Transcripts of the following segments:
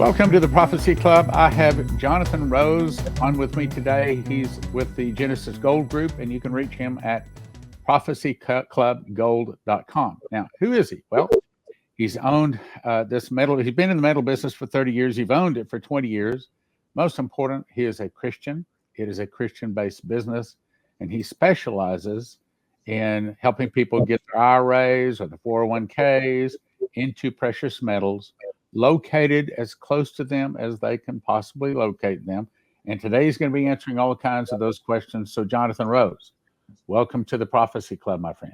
Welcome to the Prophecy Club. I have Jonathan Rose on with me today. He's with the Genesis Gold Group, and you can reach him at prophecyclubgold.com. Now, who is he? Well, he's owned this metal. He's been in the metal business for 30 years. He's owned it for 20 years. Most important, he is a Christian. It is a Christian-based business, and he specializes in helping people get their IRAs or the 401ks into precious metals, located as close to them as they can possibly locate them. And today he's going to be answering all kinds of those questions. So Jonathan Rose, welcome to the Prophecy Club, my friend.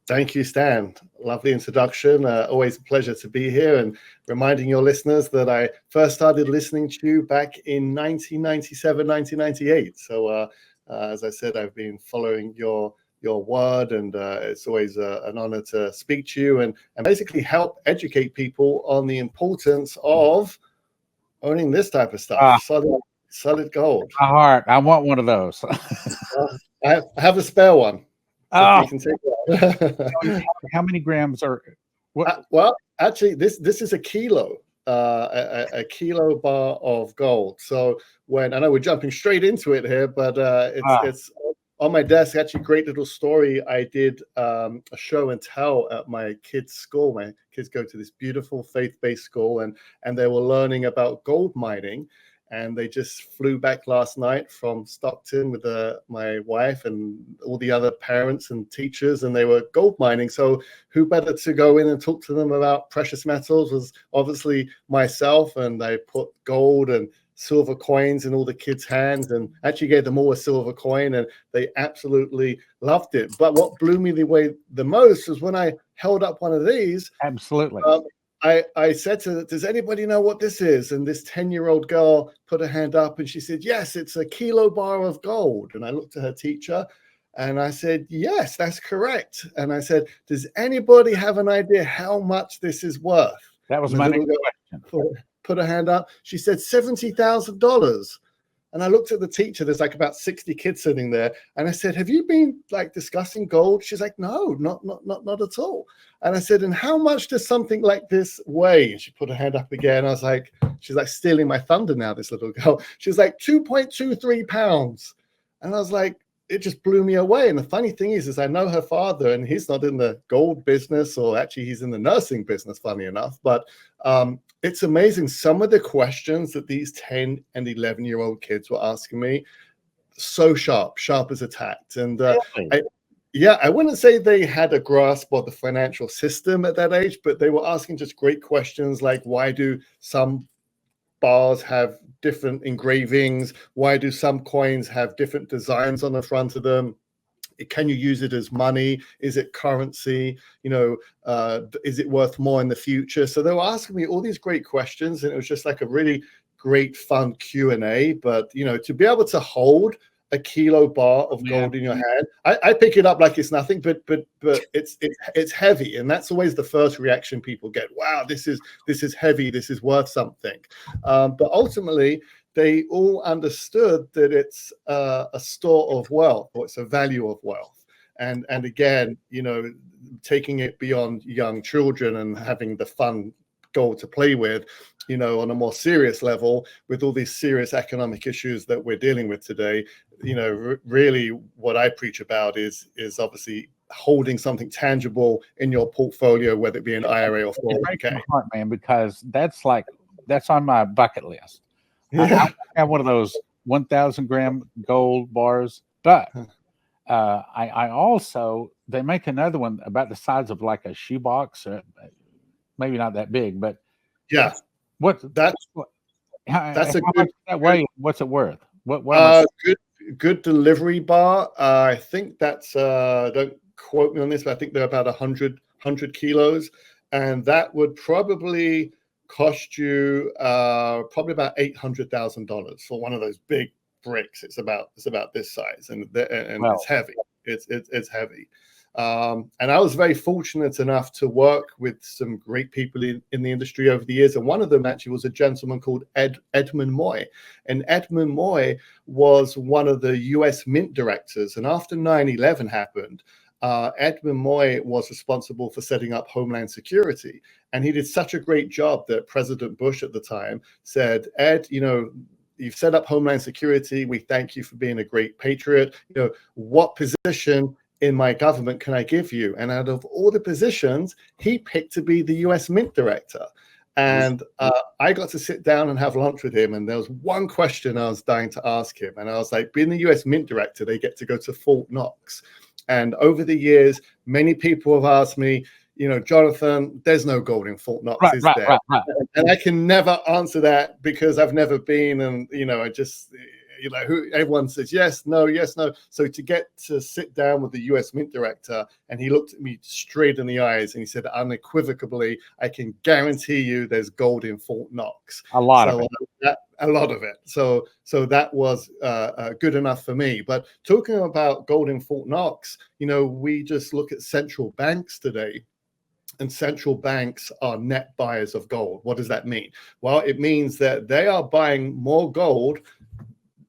Thank you, Stan. Lovely introduction. Always a pleasure to be here, and reminding your listeners that I first started listening to you back in 1997, 1998. So as I said, I've been following your word, and it's always an honor to speak to you and basically help educate people on the importance of owning this type of stuff, solid gold. My heart, I want one of those. I have a spare one. So you can take it. How many grams are? Well, actually, this is a kilo. A kilo bar of gold. So I know we're jumping straight into it here, but it's on my desk. Actually, great little story. I did a show and tell at my kids' school. My kids go to this beautiful faith-based school, and they were learning about gold mining. And they just flew back last night from Stockton with my wife and all the other parents and teachers, and they were gold mining. So who better to go in and talk to them about precious metals was obviously myself. And I put gold and silver coins in all the kids' hands, and actually gave them all a silver coin, and they absolutely loved it. But what blew me away the most was when I held up one of these. Absolutely. I said to her, does anybody know what this is? And this 10-year-old girl put her hand up, and she said, yes, it's a kilo bar of gold. And I looked at her teacher and I said, yes, that's correct. And I said, does anybody have an idea how much this is worth? That was my next question. Put her hand up. She said $70,000. And I looked at the teacher. There's like about 60 kids sitting there. And I said, have you been like discussing gold? She's like, no, not at all. And I said, and how much does something like this weigh? And she put her hand up again. I was like, she's like stealing my thunder now, this little girl. She was like 2.23 pounds. And I was like, it just blew me away. And the funny thing is I know her father, and he's not in the gold business, or actually he's in the nursing business, funny enough. But it's amazing some of the questions that these 10 and 11-year-old kids were asking me. So sharp as a tack. And I wouldn't say they had a grasp of the financial system at that age, but they were asking just great questions like, why do some bars have different engravings? Why do some coins have different designs on the front of them? Can you use it as money? Is it currency? Is it worth more in the future? So they were asking me all these great questions, and it was just like a really great, fun Q&A. But, to be able to hold a kilo bar of gold in your hand, I pick it up like it's nothing, but it's heavy. And that's always the first reaction people get. Wow, this is heavy. This is worth something. But ultimately, they all understood that it's a store of wealth, or it's a value of wealth. And again, taking it beyond young children and having the fun gold to play with, on a more serious level, with all these serious economic issues that we're dealing with today, really what I preach about is obviously holding something tangible in your portfolio, whether it be an IRA or 401k. Man, because that's on my bucket list. Yeah. I have one of those 1,000 gram gold bars, but I also, they make another one about the size of like a shoebox, maybe not that big, but yeah, that's a good that way. What's it worth? What good delivery bar. I think that's don't quote me on this, but I think they're about 100 kilos, and that would probably cost you probably about $800,000 for one of those big bricks. It's about this size, and it's heavy. It's heavy. And I was very fortunate enough to work with some great people in the industry over the years. And one of them actually was a gentleman called Edmund Moy. And Edmund Moy was one of the US Mint directors. And after 9/11 happened, Edmund Moy was responsible for setting up Homeland Security. And he did such a great job that President Bush at the time said, Ed, you've set up Homeland Security. We thank you for being a great patriot. What position in my government can I give you? And out of all the positions, he picked to be the US Mint Director. And I got to sit down and have lunch with him. And there was one question I was dying to ask him. And I was like, being the US Mint Director, they get to go to Fort Knox. And over the years, many people have asked me, Jonathan, there's no gold in Fort Knox, is there? Right. And I can never answer that because I've never been. And, I just, everyone says yes, no. So to get to sit down with the US Mint Director, and he looked at me straight in the eyes and he said, unequivocally, I can guarantee you there's gold in Fort Knox. A lot of it. A lot of it. So that was good enough for me. But talking about gold in Fort Knox, we just look at central banks today. And central banks are net buyers of gold. What does that mean? Well, it means that they are buying more gold,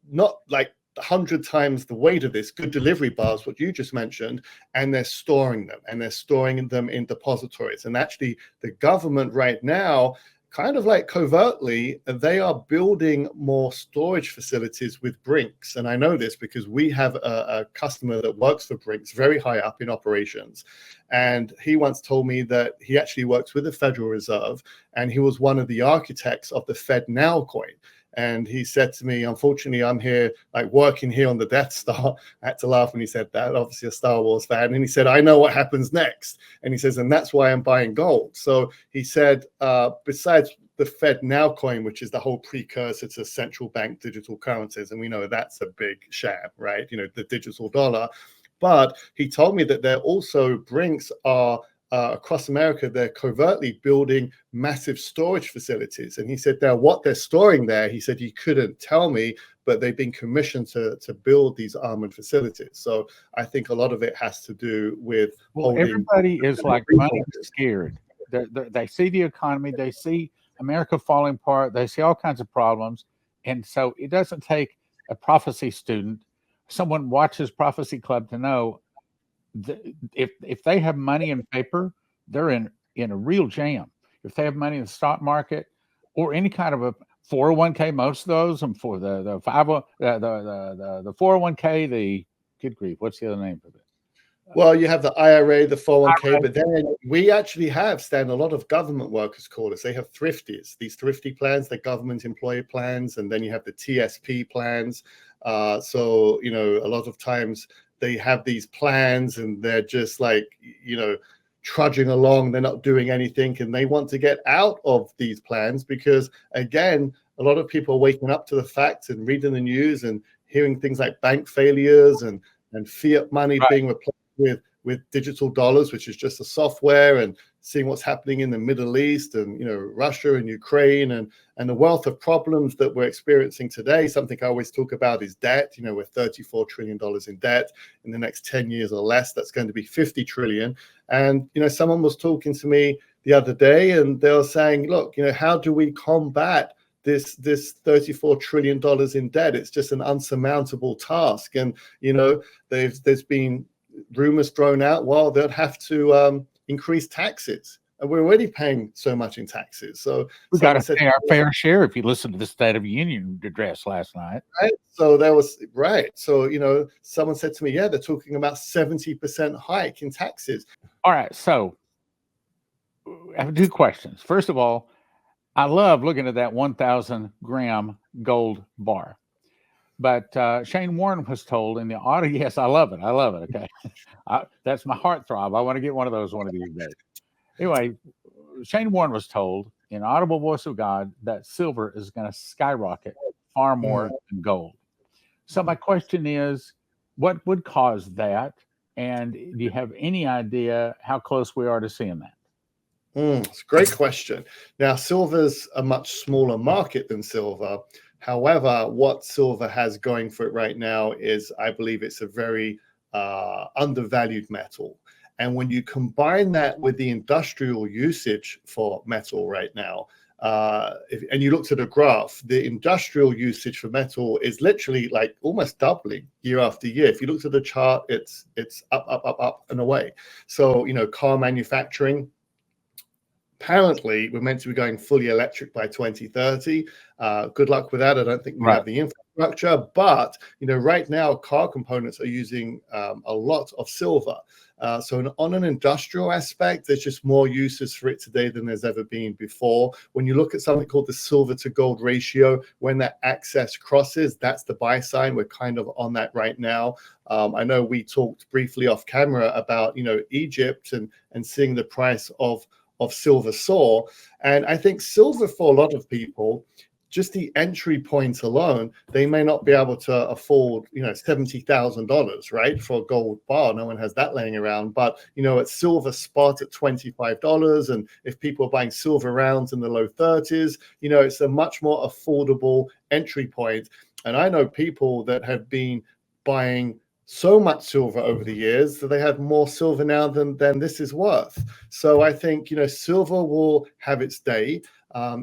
not like 100 times the weight of this, good delivery bars, what you just mentioned, and they're storing them, and they're storing them in depositories. And actually, the government right now, kind of like covertly, they are building more storage facilities with Brinks. And I know this because we have a customer that works for Brinks, very high up in operations. And he once told me that he actually works with the Federal Reserve, and he was one of the architects of the Fed Now coin. And he said to me, unfortunately, I'm here, like working here on the Death Star. I had to laugh when he said that, obviously a Star Wars fan. And he said, I know what happens next. And he says, and that's why I'm buying gold. So he said, besides the Fed Now coin, which is the whole precursor to central bank digital currencies, and we know that's a big sham, right? The digital dollar. But he told me that they're also, Brinks are, across America, they're covertly building massive storage facilities. And he said what they're storing there, he said he couldn't tell me, but they've been commissioned to build these armored facilities. So I think a lot of it has to do with everybody is like money scared. They see the economy, they see America falling apart, they see all kinds of problems. And so it doesn't take a prophecy student, someone watches Prophecy Club to know if they have money in paper, they're in a real jam. If they have money in the stock market or any kind of a 401k, most of those, and for the 401k, the good grief, what's the other name for it? Well, you have the IRA, the 401k, but then we actually have, Stan, a lot of government workers call us. They have thrifties, these thrifty plans, the government employee plans, and then you have the TSP plans. So a lot of times they have these plans and they're just like, trudging along. They're not doing anything, and they want to get out of these plans because, again, a lot of people are waking up to the facts and reading the news and hearing things like bank failures and fiat money being replaced with digital dollars, which is just a software, and seeing what's happening in the Middle East and Russia and Ukraine and the wealth of problems that we're experiencing today. Something I always talk about is debt. We're $34 trillion in debt. In the next 10 years or less, that's going to be 50 trillion. And someone was talking to me the other day, and they were saying, look, how do we combat this $34 trillion in debt? It's just an unsurmountable task. And there's been rumors thrown out, well, they'll have to increase taxes, and we're already paying so much in taxes. So we got to pay our fair share. If you listen to the State of the Union address last night, right? So that was right. So someone said to me, yeah, they're talking about 70% hike in taxes. All right. So I have two questions. First of all, I love looking at that 1,000 gram gold bar. But Shane Warren was told in the audio, yes, I love it. Okay. That's my heartthrob. I want to get one of those one of these days. Anyway, Shane Warren was told in audible voice of God that silver is going to skyrocket far more than gold. So my question is, what would cause that? And do you have any idea how close we are to seeing that? It's a great question. Now, silver's a much smaller market than silver. However, what silver has going for it right now is, I believe it's a very undervalued metal. And when you combine that with the industrial usage for metal right now, and you looked at a graph, the industrial usage for metal is literally like almost doubling year after year. If you looked at the chart, it's up, up, up, up and away. So, you know, car manufacturing, apparently we're meant to be going fully electric by 2030. Good luck with that. I don't think we have the infrastructure, but you know, right now car components are using a lot of silver. So on an industrial aspect, there's just more uses for it today than there's ever been before. When you look at something called the silver to gold ratio, when that axis crosses, that's the buy sign. We're kind of on that right now. I know we talked briefly off camera about, you know, Egypt and seeing the price of silver soar. And I think silver for a lot of people, just the entry point alone, they may not be able to afford, you know, $70,000, right, for a gold bar. No one has that laying around. But, you know, at silver spot at $25, and if people are buying silver rounds in the low 30s, you know, it's a much more affordable entry point. And I know people that have been buying so much silver over the years that they have more silver now than this is worth. So I think, you know, silver will have its day.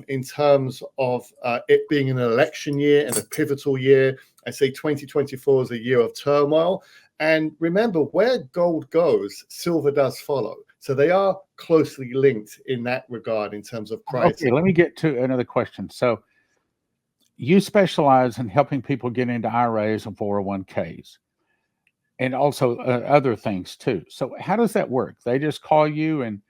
In terms of it being an election year and a pivotal year, I say 2024 is a year of turmoil. And remember, where gold goes, silver does follow. So they are closely linked in that regard in terms of price. Okay, let me get to another question. So you specialize in helping people get into IRAs and 401ks and also other things too. So how does that work? They just call you and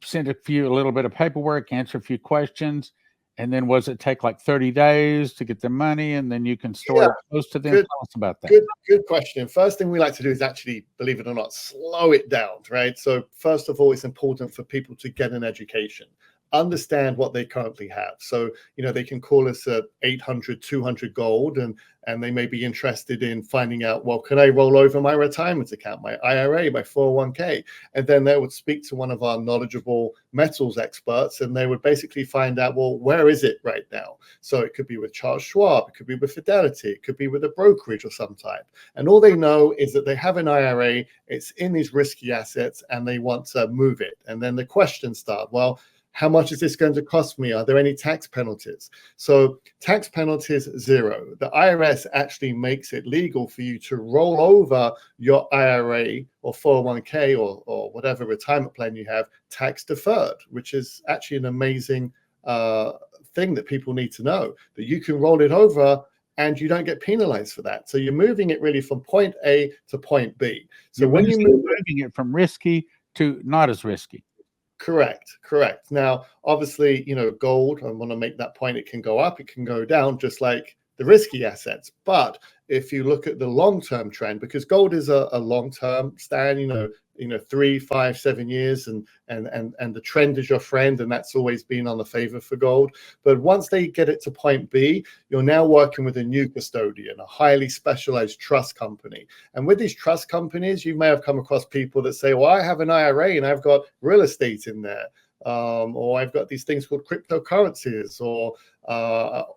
send a little bit of paperwork, answer a few questions, and then was it take like 30 days to get the money and then you can store it close to them? Tell us about that. Good question. First thing we like to do is actually, believe it or not, slow it down, right? So first of all, it's important for people to get an education, understand what they currently have. So, you know, they can call us at 800-200 gold and they may be interested in finding out, well, can I roll over my retirement account, my IRA, my 401k? And then they would speak to one of our knowledgeable metals experts and they would basically find out, well, where is it right now? So it could be with Charles Schwab, it could be with Fidelity, it could be with a brokerage of some type. And all they know is that they have an IRA, it's in these risky assets and they want to move it. And then the questions start, well, how much is this going to cost me? Are there any tax penalties? So tax penalties, zero. The IRS actually makes it legal for you to roll over your IRA or 401k or whatever retirement plan you have tax deferred, which is actually an amazing thing that people need to know, that you can roll it over and you don't get penalized for that. So you're moving it really from point A to point B. So when you're moving it from risky to not as risky. Correct. Now, obviously, you know, gold, I want to make that point, it can go up, it can go down, just like the risky assets. But if you look at the long-term trend, because gold is a long-term stand, you know, 3, 5, 7 years, and the trend is your friend, and that's always been on the favor for gold. But once they get it to point B, you're now working with a new custodian, a highly specialized trust company. And with these trust companies, you may have come across people that say, well, I have an IRA and I've got real estate in there. Or I've got these things called cryptocurrencies or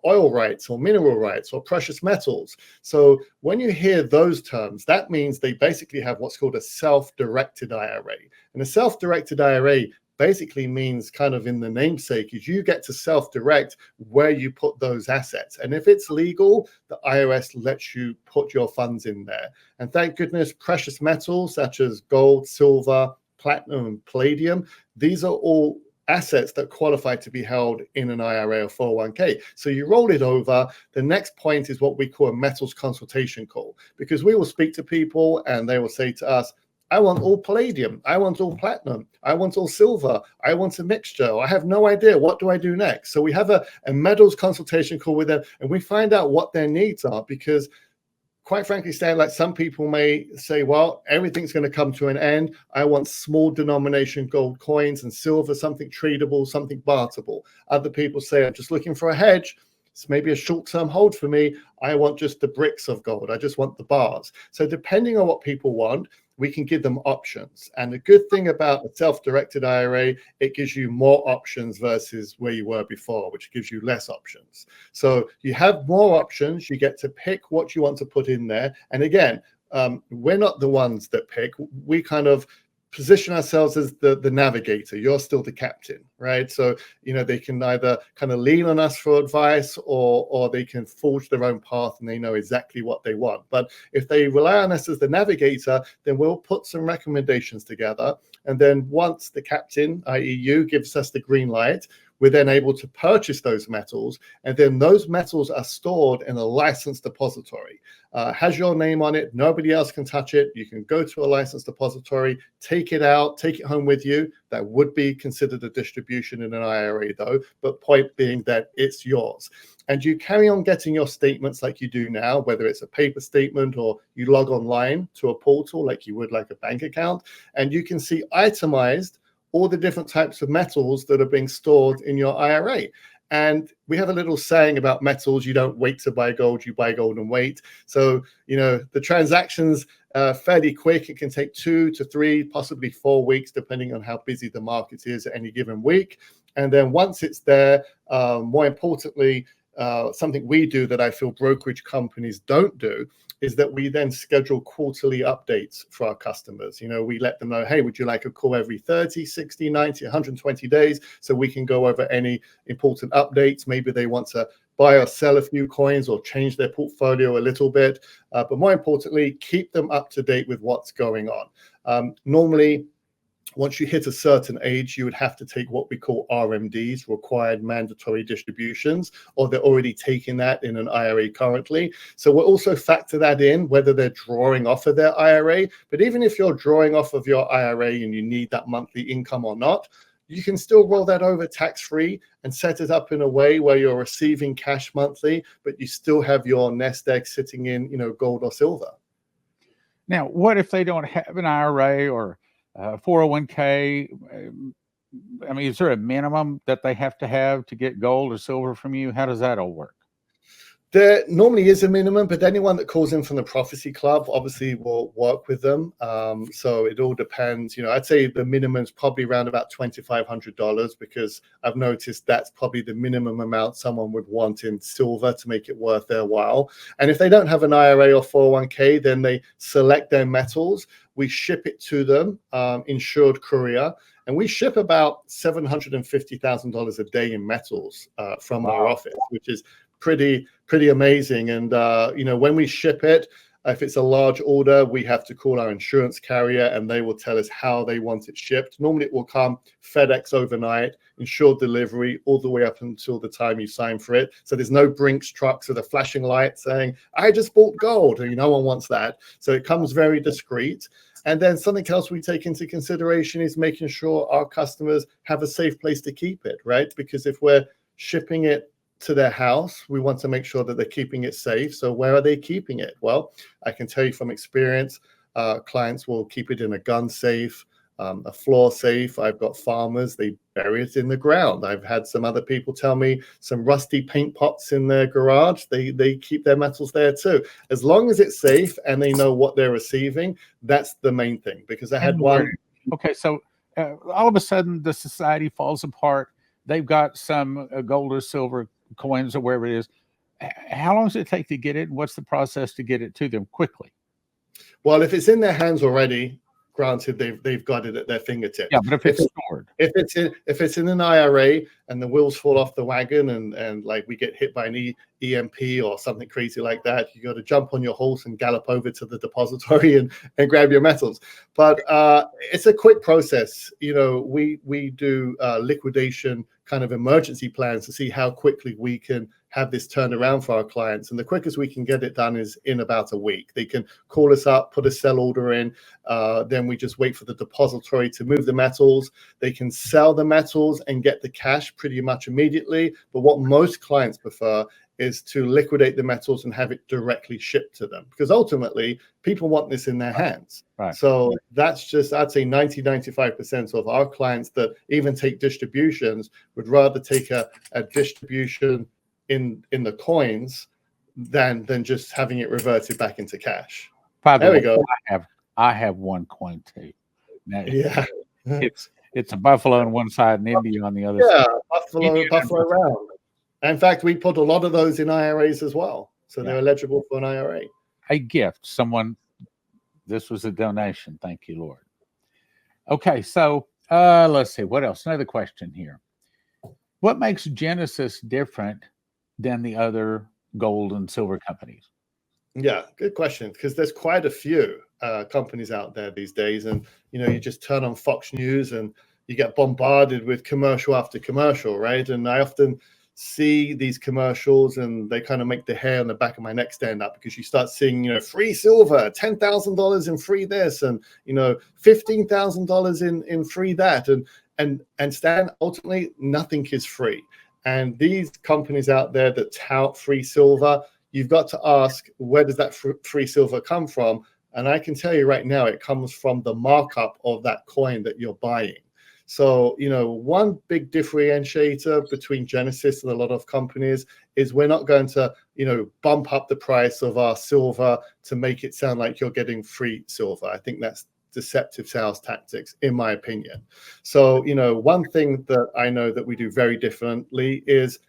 oil rights or mineral rights or precious metals. So when you hear those terms, that means they basically have what's called a self-directed IRA. And a self-directed IRA basically means, kind of in the namesake, is you get to self-direct where you put those assets. And if it's legal, the IRS lets you put your funds in there. And thank goodness, precious metals such as gold, silver, platinum, and palladium, these are all assets that qualify to be held in an IRA or 401k. So you roll it over. The next point is what we call a metals consultation call, because we will speak to people and they will say to us, I want all palladium, I want all platinum, I want all silver, I want a mixture, I have no idea, what do I do next? So we have a metals consultation call with them and we find out what their needs are, because quite frankly, Stan, like some people may say, well, everything's going to come to an end. I want small denomination gold coins and silver, something tradable, something barterable. Other people say, I'm just looking for a hedge. It's maybe a short-term hold for me. I want just the bricks of gold. I just want the bars. So depending on what people want, we can give them options. And the good thing about a self-directed IRA, it gives you more options versus where you were before, which gives you less options. So you have more options. You get to pick what you want to put in there. And again, we're not the ones that pick. We kind of position ourselves as the navigator. You're still the captain, right? So, they can either kind of lean on us for advice, or they can forge their own path and they know exactly what they want. But if they rely on us as the navigator, then we'll put some recommendations together. And then once the captain, i.e. you, gives us the green light, we're then able to purchase those metals, and then those metals are stored in a licensed depository. Has your name on it. Nobody else can touch it. You can go to a licensed depository, take it out, take it home with you. That would be considered a distribution in an IRA, though, but point being that it's yours. And you carry on getting your statements like you do now, whether it's a paper statement or you log online to a portal like you would like a bank account, and you can see itemized all the different types of metals that are being stored in your IRA. And we have a little saying about metals: you don't wait to buy gold, you buy gold and wait. So, the transaction's fairly quick. It can take 2 to 3, possibly 4 weeks, depending on how busy the market is at any given week. And then once it's there, more importantly, something we do that I feel brokerage companies don't do is that we then schedule quarterly updates for our customers. We let them know, hey, would you like a call every 30, 60, 90, 120 days so we can go over any important updates? Maybe they want to buy or sell a few coins or change their portfolio a little bit. But more importantly, keep them up to date with what's going on. Normally, once you hit a certain age, you would have to take what we call RMDs, required mandatory distributions, or they're already taking that in an IRA currently. So we'll also factor that in, whether they're drawing off of their IRA. But even if you're drawing off of your IRA and you need that monthly income or not, you can still roll that over tax-free and set it up in a way where you're receiving cash monthly, but you still have your nest egg sitting in, gold or silver. Now, what if they don't have an IRA or 401k? I mean, is there a minimum that they have to get gold or silver from you? How does that all work? There normally is a minimum, but anyone that calls in from the Prophecy Club obviously will work with them. So it all depends. I'd say the minimum is probably around about $2,500, because I've noticed that's probably the minimum amount someone would want in silver to make it worth their while. And if they don't have an IRA or 401k, then they select their metals. We ship it to them, insured courier, and we ship about $750,000 a day in metals from our office, which is pretty amazing. And when we ship it, if it's a large order, we have to call our insurance carrier and they will tell us how they want it shipped. Normally it will come FedEx overnight, insured delivery all the way up until the time you sign for it. So there's no Brinks trucks with a flashing light saying, I just bought gold. No one wants that. So it comes very discreet. And then something else we take into consideration is making sure our customers have a safe place to keep it, right? Because if we're shipping it to their house, we want to make sure that they're keeping it safe. So where are they keeping it? Well, I can tell you from experience, clients will keep it in a gun safe, a floor safe. I've got farmers, they bury it in the ground. I've had some other people tell me some rusty paint pots in their garage. They keep their metals there too. As long as it's safe and they know what they're receiving, that's the main thing. Because I had one. Okay, so all of a sudden the society falls apart. They've got some gold or silver coins or wherever it is. How long does it take to get it? What's the process to get it to them quickly? Well, if it's in their hands already, granted, they've got it at their fingertips. Yeah, but if it's stored, if it's in an IRA and the wheels fall off the wagon and like we get hit by an EMP or something crazy like that, you got to jump on your horse and gallop over to the depository and grab your metals. But it's a quick process. We do liquidation kind of emergency plans to see how quickly we can have this turned around for our clients. And the quickest we can get it done is in about a week. They can call us up, put a sell order in. Then we just wait for the depository to move the metals. They can sell the metals and get the cash pretty much immediately. But what most clients prefer is to liquidate the metals and have it directly shipped to them, because ultimately people want this in their hands. Right. So that's just, I'd say 95% of our clients that even take distributions would rather take a distribution in the coins than just having it reverted back into cash. There we go. I have one coin too. Now, yeah. It's a buffalo on one side and India on the other side. Yeah, buffalo round. In fact, we put a lot of those in IRAs as well. So they're eligible for an IRA. A gift. This was a donation. Thank you, Lord. Okay, so let's see what else. Another question here. What makes Genesis different than the other gold and silver companies? Yeah, good question. Because there's quite a few companies out there these days, and you just turn on Fox News and you get bombarded with commercial after commercial, right? And I often see these commercials, and they kind of make the hair on the back of my neck stand up, because you start seeing, free silver, $10,000 in free this, and $15,000 in free that, and Stan, ultimately nothing is free. And these companies out there that tout free silver, you've got to ask, where does that free silver come from? And I can tell you right now, it comes from the markup of that coin that you're buying. So, one big differentiator between Genesis and a lot of companies is we're not going to, bump up the price of our silver to make it sound like you're getting free silver. I think that's deceptive sales tactics, in my opinion. So, one thing that I know that we do very differently is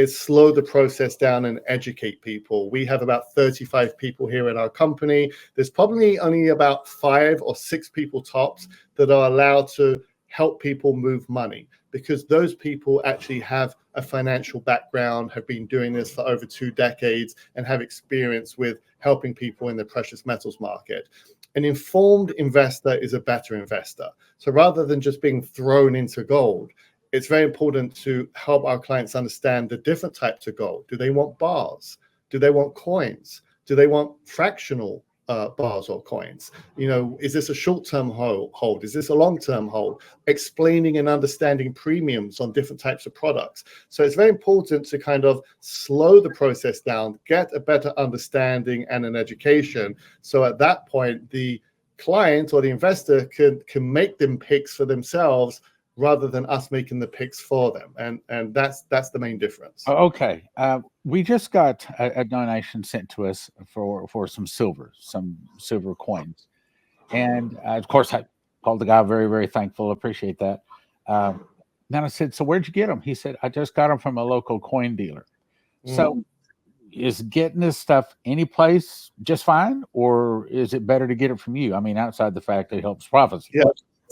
slow the process down and educate people. We have about 35 people here in our company. There's probably only about 5 or 6 people tops that are allowed to help people move money, because those people actually have a financial background, have been doing this for over 2 decades, and have experience with helping people in the precious metals market. An informed investor is a better investor. So rather than just being thrown into gold, it's very important to help our clients understand the different types of gold. Do they want bars? Do they want coins? Do they want fractional bars or coins? Is this a short-term hold? Is this a long-term hold? Explaining and understanding premiums on different types of products. So it's very important to kind of slow the process down, get a better understanding and an education. So at that point, the client or the investor can make them picks for themselves, rather than us making the picks for them. And that's the main difference. Okay. We just got a donation sent to us for some silver coins. And of course, I called the guy very, very thankful. Appreciate that. Then I said, so where'd you get them? He said, I just got them from a local coin dealer. So is getting this stuff any place just fine? Or is it better to get it from you? I mean, outside the fact that it helps profits.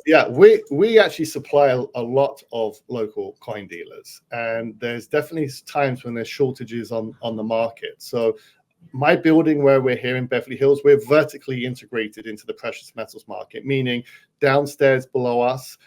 Yeah, we actually supply a lot of local coin dealers, and there's definitely times when there's shortages on the market. So my building where we're here in Beverly Hills, we're vertically integrated into the precious metals market, meaning downstairs below us,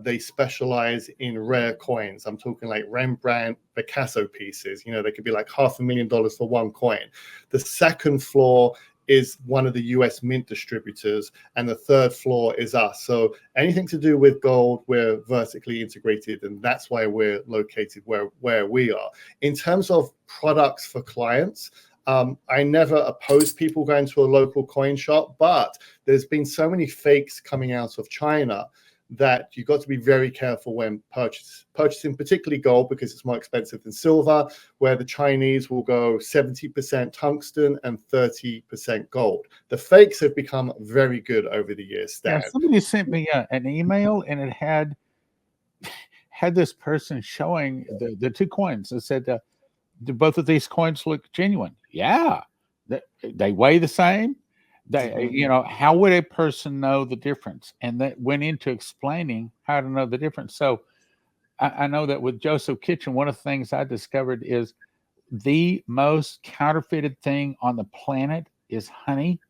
they specialize in rare coins. I'm talking like Rembrandt, Picasso pieces. They could be like $500,000 for one coin. The second floor is one of the US mint distributors, and the third floor is us. So anything to do with gold, we're vertically integrated, and that's why we're located where we are. In terms of products for clients, I never oppose people going to a local coin shop, but there's been so many fakes coming out of China that you've got to be very careful when purchasing, particularly gold, because it's more expensive than silver, where the Chinese will go 70% tungsten and 30% gold. The fakes have become very good over the years, Stan. Yeah, somebody sent me an email, and it had this person showing the 2 coins. It said, do both of these coins look genuine? Yeah. They weigh the same. How would a person know the difference? And that went into explaining how to know the difference. So I know that with Joseph Kitchen, one of the things I discovered is the most counterfeited thing on the planet is honey.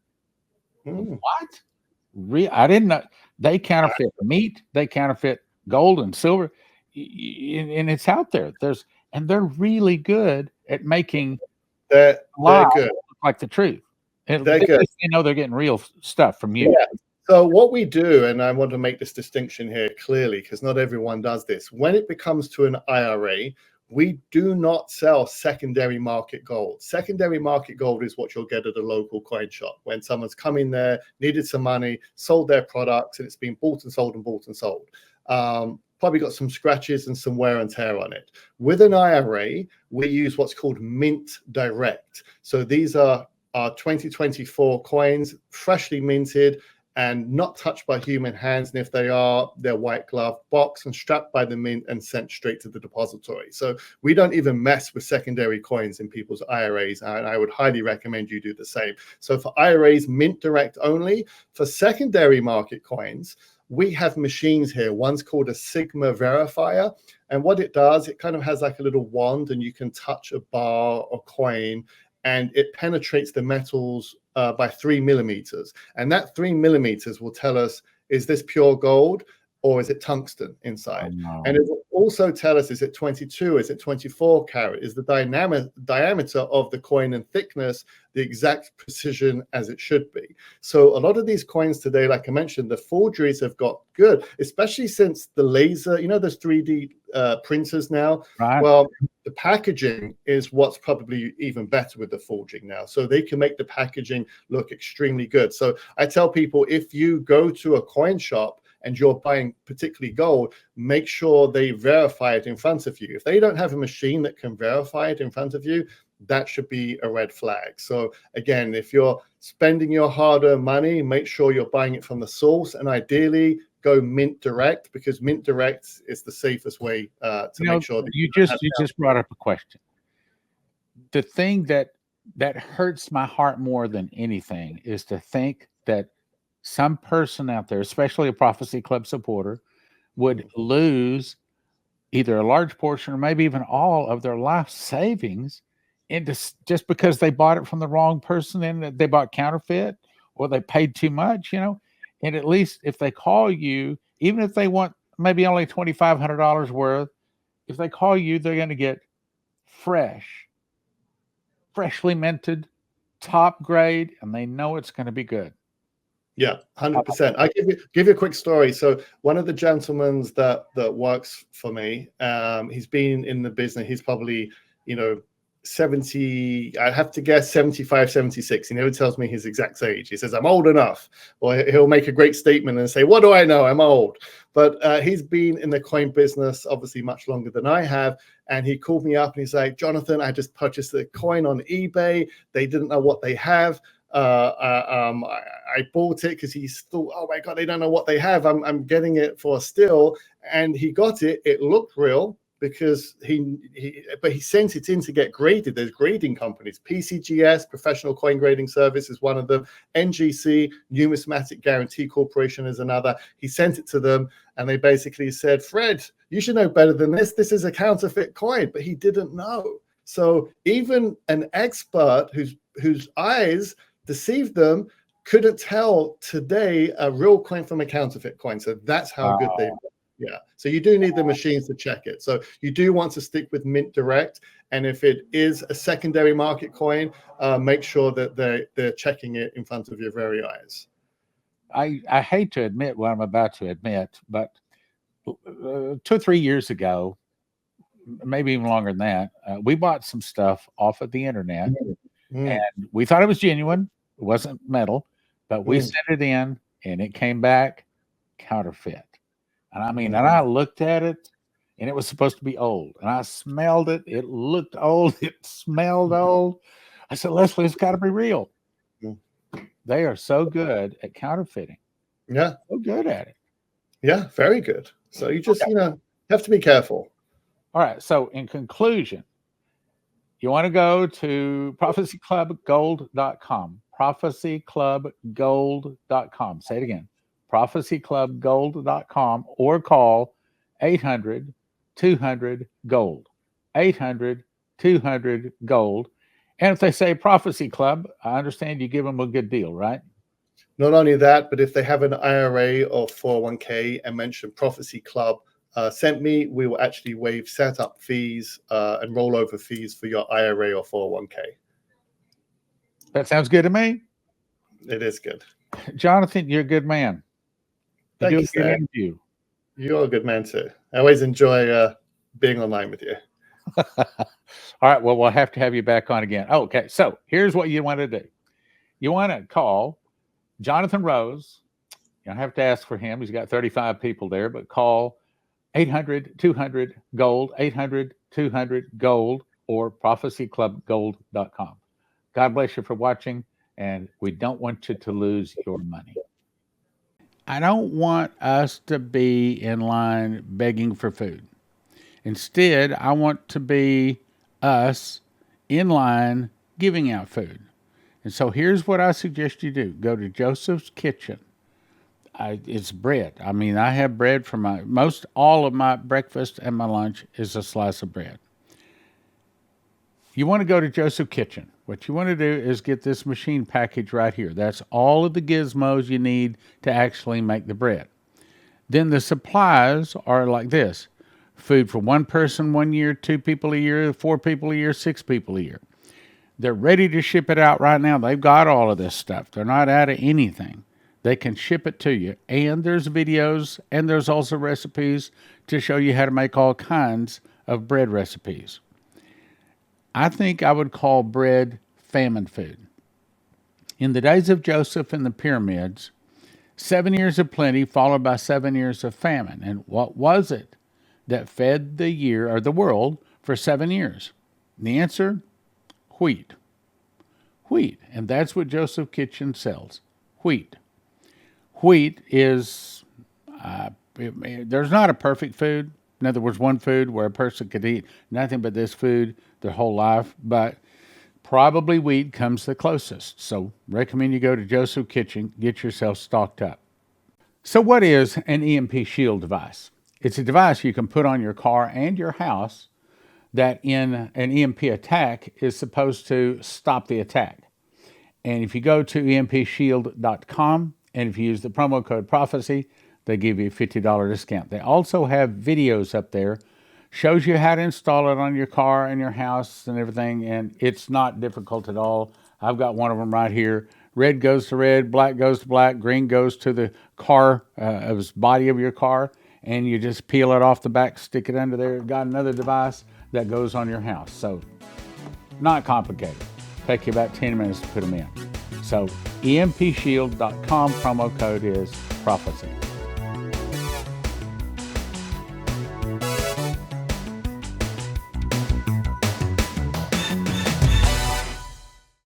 What? I didn't know. They counterfeit meat. They counterfeit gold and silver, and it's out there. And they're really good at making they're good, look like the truth. And they're good. They know they're getting real stuff from you. Yeah. So what we do, and I want to make this distinction here clearly, because not everyone does this. When it becomes to an IRA, we do not sell secondary market gold. Secondary market gold is what you'll get at a local coin shop when someone's come in there, needed some money, sold their products, and it's been bought and sold and bought and sold. Probably got some scratches and some wear and tear on it. With an IRA, we use what's called Mint Direct. So these are our 2024 coins, freshly minted and not touched by human hands. And if they are, they're white glove box and strapped by the mint and sent straight to the depository. So we don't even mess with secondary coins in people's IRAs. And I would highly recommend you do the same. So for IRAs, Mint Direct only. For secondary market coins, we have machines here. One's called a Sigma verifier. And what it does, it kind of has like a little wand, and you can touch a bar or coin, and it penetrates the metals by 3 millimeters. And that 3 millimeters will tell us, is this pure gold or is it tungsten inside? Oh, no. And it will also tell us, is it 22, is it 24 carat? Is the diameter of the coin and thickness the exact precision as it should be? So a lot of these coins today, like I mentioned, the forgeries have got good, especially since the laser, there's 3D printers now. Right. Well, the packaging is what's probably even better with the forging now. So they can make the packaging look extremely good. So I tell people, if you go to a coin shop and you're buying particularly gold, make sure they verify it in front of you. If they don't have a machine that can verify it in front of you, that should be a red flag. So again, if you're spending your hard-earned money, make sure you're buying it from the source, and ideally go mint direct, because mint direct is the safest way to make sure that you just brought up a question. The thing that hurts my heart more than anything is to think that some person out there, especially a Prophecy Club supporter, would lose either a large portion or maybe even all of their life savings just because they bought it from the wrong person, and they bought counterfeit, or they paid too much, And at least if they call you, even if they want maybe only $2,500 worth, if they call you, they're going to get freshly minted, top grade, and they know it's going to be good. Yeah, 100%. I give you a quick story. So one of the gentlemen that works for me, he's been in the business. He's probably, 70, I have to guess 75, 76. He never tells me his exact age. He says, I'm old enough. Or he'll make a great statement and say, what do I know? I'm old. But he's been in the coin business, obviously much longer than I have. And he called me up and he's like, Jonathan, I just purchased a coin on eBay. They didn't know what they have. I bought it because he thought, oh my God, they don't know what they have. I'm getting it for a steal. And he got it. It looked real because but he sent it in to get graded. There's grading companies. PCGS, Professional Coin Grading Service, is one of them. NGC, Numismatic Guarantee Corporation, is another. He sent it to them and they basically said, Fred, you should know better than this. This is a counterfeit coin. But he didn't know. So even an expert whose eyes deceived them couldn't tell today a real coin from a counterfeit coin. So that's how good they are. Yeah. So you do need the machines to check it. So you do want to stick with mint direct. And if it is a secondary market coin, make sure that they're checking it in front of your very eyes. I hate to admit what I'm about to admit, but 2 or 3 years ago, maybe even longer than that, we bought some stuff off of the internet, and we thought it was genuine. It wasn't metal, but we sent it in and it came back counterfeit. And I mean, and I looked at it and it was supposed to be old, and I smelled it. It looked old. It smelled old. I said, Leslie, it's got to be real. They are so good at counterfeiting. Yeah. So good at it. Yeah. Very good. So you just, have to be careful. All right. So in conclusion, you want to go to prophecyclubgold.com, prophecyclubgold.com. Say it again, prophecyclubgold.com, or call 800-200-GOLD, 800-200-GOLD. And if they say Prophecy Club, I understand you give them a good deal, right? Not only that, but if they have an IRA or 401k and mention Prophecy Club sent me, we will actually waive setup fees and rollover fees for your IRA or 401k. That sounds good to me. It is good. Jonathan, you're a good man. Thank you, Stan. Interview. You're a good man too. I always enjoy being online with you. All right. Well, we'll have to have you back on again. Okay. So here's what you want to do. You want to call Jonathan Rose. You don't have to ask for him. He's got 35 people there, but call 800-200-GOLD, 800-200-GOLD, or prophecyclubgold.com. God bless you for watching, and we don't want you to lose your money. I don't want us to be in line begging for food. Instead, I want to be us in line giving out food. And so here's what I suggest you do. Go to Joseph's Kitchen It's bread. I mean, I have bread for all of my breakfast and my lunch is a slice of bread. You want to go to Joseph Kitchen. What you want to do is get this machine package right here. That's all of the gizmos you need to actually make the bread. Then the supplies are like this. Food for one person 1 year, 2 people a year, 4 people a year, 6 people a year. They're ready to ship it out right now. They've got all of this stuff. They're not out of anything. They can ship it to you. And there's videos, and there's also recipes to show you how to make all kinds of bread recipes. I think I would call bread famine food. In the days of Joseph and the pyramids, 7 years of plenty followed by 7 years of famine. And what was it that fed the year or the world for 7 years? And the answer, wheat. Wheat. And that's what Joseph Kitchen sells. Wheat. Wheat is, there's not a perfect food. In other words, one food where a person could eat nothing but this food their whole life, but probably wheat comes the closest. So recommend you go to Joseph Kitchen, get yourself stocked up. So what is an EMP Shield device? It's a device you can put on your car and your house that in an EMP attack is supposed to stop the attack. And if you go to empshield.com and if you use the promo code prophecy, they give you a $50 discount. They also have videos up there, shows you how to install it on your car and your house and everything, and it's not difficult at all. I've got one of them right here. Red goes to red, black goes to black, green goes to the car, body of your car, and you just peel it off the back, stick it under there. Got another device that goes on your house. So not complicated. Take you about 10 minutes to put them in. So empshield.com, promo code is prophecy.